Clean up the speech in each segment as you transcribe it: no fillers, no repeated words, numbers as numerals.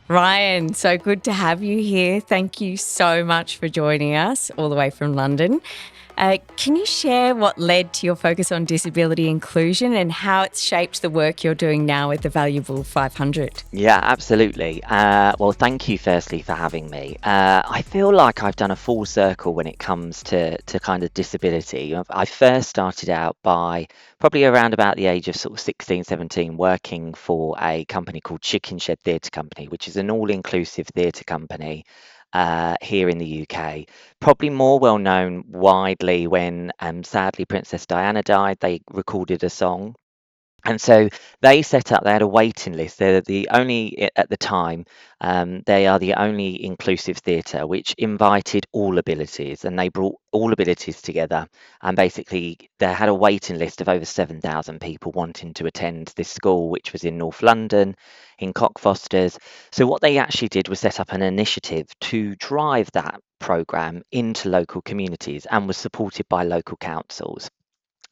Ryan, so good to have you here. Thank you so much for joining us all the way from London. Can you share what led to your focus on disability inclusion and how it's shaped the work you're doing now with the Valuable 500? Yeah, absolutely. Well, thank you firstly for having me. I feel like I've done a full circle when it comes to kind of disability. I first started out by probably around about the age of sort of 16, 17, working for a company called Chicken Shed Theatre Company, which is an all-inclusive theatre company here in the UK. Probably more well known widely when sadly Princess Diana died. They recorded a song and so they had a waiting list. They're the only, at the time, they are the only inclusive theatre which invited all abilities and they brought all abilities together. And basically, they had a waiting list of over 7,000 people wanting to attend this school, which was in North London, in Cockfosters. So, what they actually did was set up an initiative to drive that programme into local communities and was supported by local councils.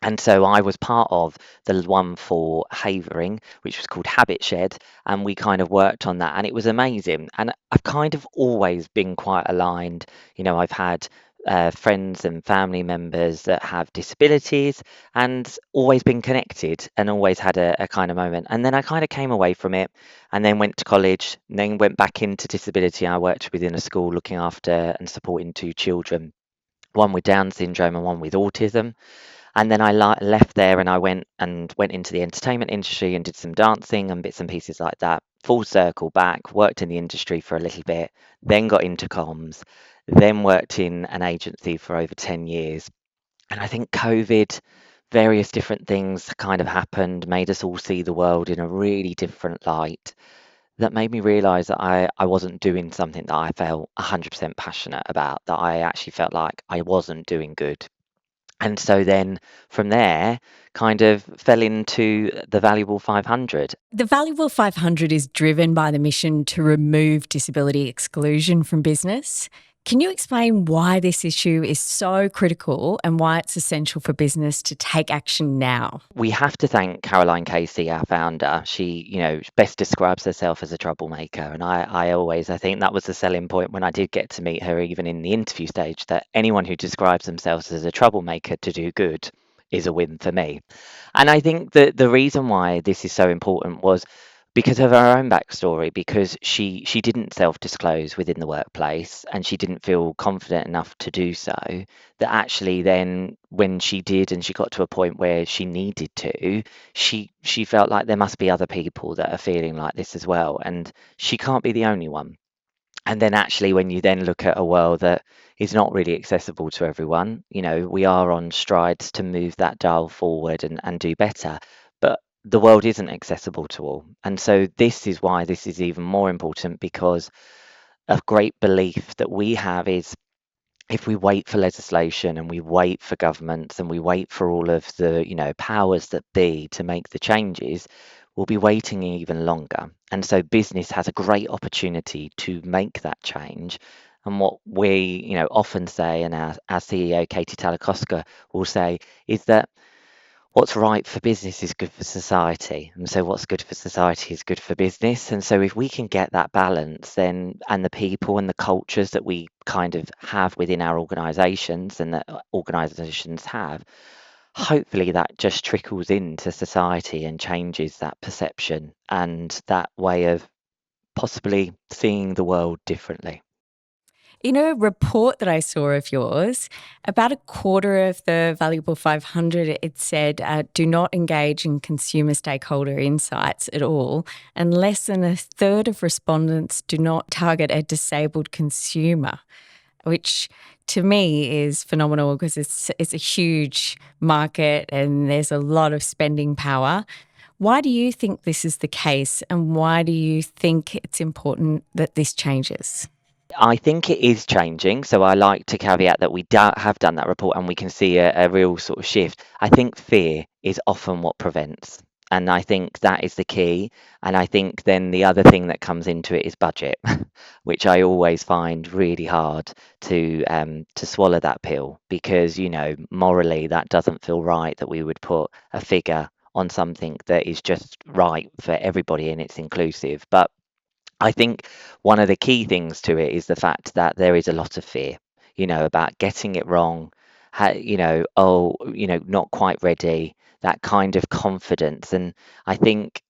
And so I was part of the one for Havering, which was called Habit Shed, and we kind of worked on that, and it was amazing. And I've kind of always been quite aligned. I've had friends and family members that have disabilities, and always been connected, and always had a kind of moment. And then I kind of came away from it, and then went to college, and then went back into disability. I worked within a school looking after and supporting two children, one with Down syndrome and one with autism. And then I left there and I went into the entertainment industry and did some dancing and bits and pieces like that. Full circle back, worked in the industry for a little bit, then got into comms, then worked in an agency for over 10 years. And I think COVID, various different things kind of happened, made us all see the world in a really different light. That made me realize that I wasn't doing something that I felt 100% passionate about, that I actually felt like I wasn't doing good. And so then from there, kind of fell into the Valuable 500. The Valuable 500 is driven by the mission to remove disability exclusion from business. Can you explain why this issue is so critical and why it's essential for business to take action now? We have to thank Caroline Casey, our founder. She, best describes herself as a troublemaker. And I think that was the selling point when I did get to meet her, even in the interview stage, that anyone who describes themselves as a troublemaker to do good is a win for me. And I think that the reason why this is so important was because of her own backstory, because she didn't self-disclose within the workplace and she didn't feel confident enough to do so, that actually then when she did and she got to a point where she needed to, she felt like there must be other people that are feeling like this as well, and she can't be the only one. And then actually when you then look at a world that is not really accessible to everyone, we are on strides to move that dial forward and do better. But the world isn't accessible to all. And so this is why this is even more important, because a great belief that we have is, if we wait for legislation and we wait for governments and we wait for all of the powers that be to make the changes, we'll be waiting even longer. And so business has a great opportunity to make that change. And what we often say, and our CEO Katie Talakoska will say, is that what's right for business is good for society. And so what's good for society is good for business. And so if we can get that balance, then, and the people and the cultures that we kind of have within our organizations and that organizations have, hopefully that just trickles into society and changes that perception and that way of possibly seeing the world differently. In a report that I saw of yours, about a quarter of the Valuable 500, it said, do not engage in consumer stakeholder insights at all, and less than a third of respondents do not target a disabled consumer, which to me is phenomenal because it's a huge market and there's a lot of spending power. Why do you think this is the case, and why do you think it's important that this changes? I think it is changing. So I like to caveat that we have done that report and we can see a real sort of shift. I think fear is often what prevents. And I think that is the key. And I think then the other thing that comes into it is budget, which I always find really hard to swallow that pill, because morally that doesn't feel right that we would put a figure on something that is just right for everybody and it's inclusive. But I think one of the key things to it is the fact that there is a lot of fear, about getting it wrong, oh, not quite ready, that kind of confidence. And I think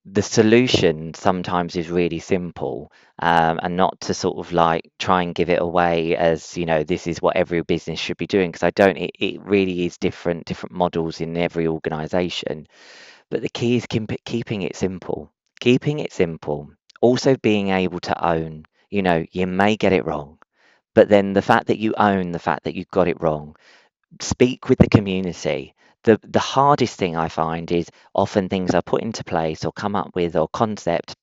the solution sometimes is really simple, and not to sort of like try and give it away as, this is what every business should be doing, because I don't, it really is different models in every organization. But the key is keeping it simple. Keeping it simple. Also being able to own, you may get it wrong, but then the fact that you own the fact that you got it wrong, speak with the community. The hardest thing I find is often things are put into place or come up with or concept,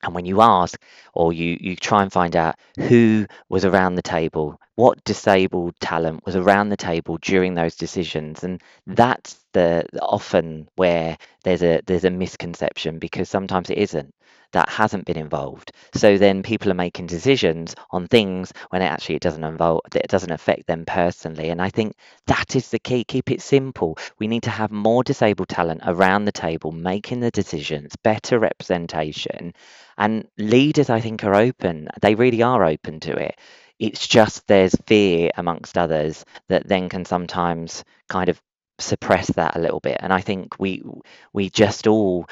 and when you ask or you try and find out who was around the table, what disabled talent was around the table during those decisions, and that's the often where there's a misconception, because sometimes it isn't. That hasn't been involved. So then people are making decisions on things when it doesn't involve, it doesn't affect them personally. And I think that is the key. Keep it simple. We need to have more disabled talent around the table making the decisions, better representation, and leaders, I think, are open. They really are open to it. It's just there's fear amongst others that then can sometimes kind of suppress that a little bit. And I think we just all,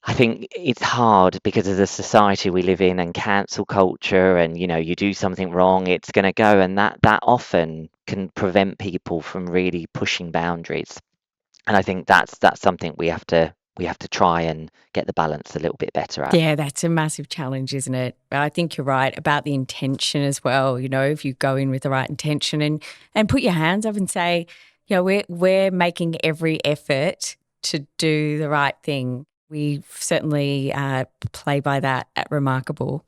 I think it's hard because of the society we live in and cancel culture, and you do something wrong, it's going to go, and that often can prevent people from really pushing boundaries. And I think that's something we have to try and get the balance a little bit better at. Yeah, that's a massive challenge, isn't it? I think you're right about the intention as well. If you go in with the right intention and put your hands up and say, we're making every effort to do the right thing. We certainly play by that at Remarkable.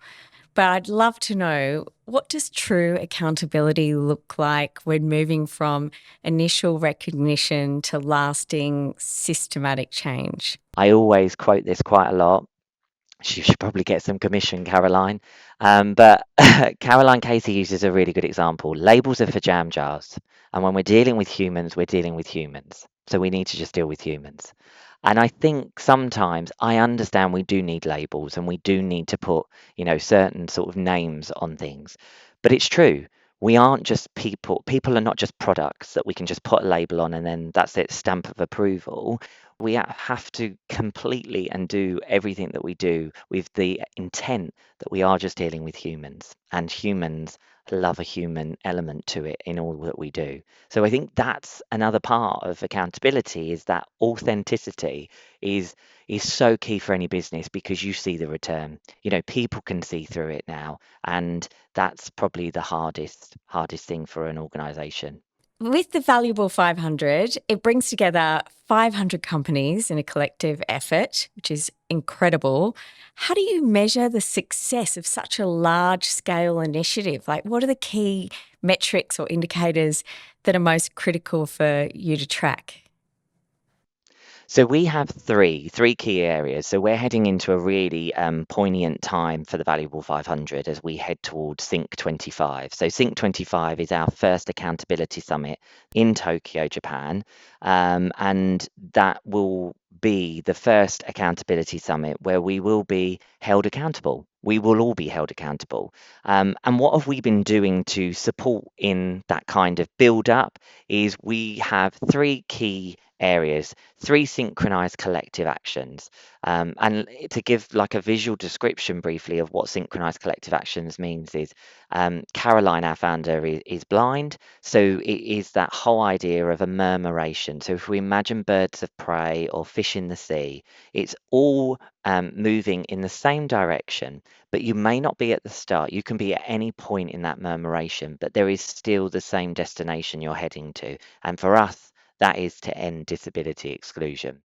But I'd love to know, what does true accountability look like when moving from initial recognition to lasting systematic change? I always quote this quite a lot. She should probably get some commission, Caroline. But Caroline Casey uses a really good example. Labels are for jam jars. And when we're dealing with humans, we're dealing with humans. So we need to just deal with humans. And I think sometimes I understand we do need labels and we do need to put, certain sort of names on things. But it's true. We aren't just people. People are not just products that we can just put a label on and then that's it, stamp of approval. We have to completely and do everything that we do with the intent that we are just dealing with humans, and humans love a human element to it in all that we do. So I think that's another part of accountability, is that authenticity is so key for any business, because you see the return. People can see through it now, and that's probably the hardest thing for an organization. With the Valuable 500, it brings together 500 companies in a collective effort, which is incredible. How do you measure the success of such a large scale initiative? Like, what are the key metrics or indicators that are most critical for you to track? So we have three key areas. So we're heading into a really poignant time for the Valuable 500 as we head towards Sync 25. So Sync 25 is our first accountability summit in Tokyo, Japan, and that will be the first accountability summit where we will be held accountable. We will all be held accountable. And what have we been doing to support in that kind of build up is we have three key areas, three synchronized collective actions. And to give like a visual description briefly of what synchronized collective actions means is, Caroline, our founder, is blind. So it is that whole idea of a murmuration. So if we imagine birds of prey or fish in the sea, it's all moving in the same direction, but you may not be at the start. You can be at any point in that murmuration, but there is still the same destination you're heading to. And for us, that is to end disability exclusion.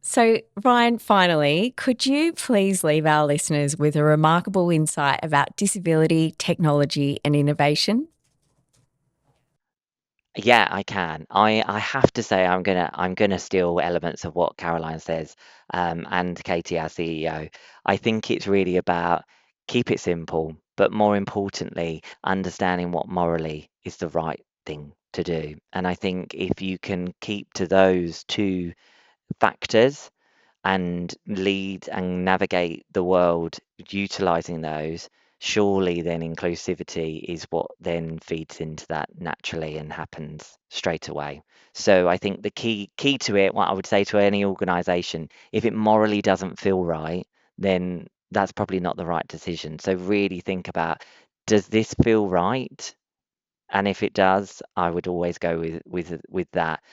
So, Ryan, finally, could you please leave our listeners with a remarkable insight about disability, technology, and innovation? Yeah, I can. I have to say I'm gonna steal elements of what Caroline says, and Katie, our CEO. I think it's really about keep it simple, but more importantly, understanding what morally is the right thing to do. And I think if you can keep to those two factors and lead and navigate the world utilizing those, surely then inclusivity is what then feeds into that naturally and happens straight away. So I think the key to it, what I would say to any organization, if it morally doesn't feel right, then that's probably not the right decision. So really think about, does this feel right? And if it does, I would always go with that.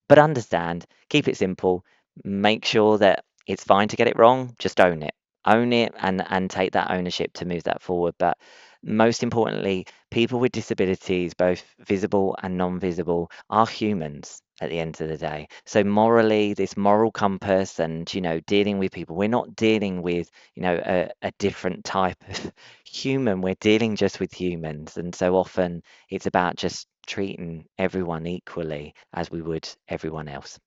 But understand, keep it simple, make sure that it's fine to get it wrong, just own it. Own it and take that ownership to move that forward. But most importantly, people with disabilities, both visible and non-visible, are humans at the end of the day. So morally, this moral compass and, dealing with people, we're not dealing with, a different type of human. We're dealing just with humans. And so often it's about just treating everyone equally as we would everyone else.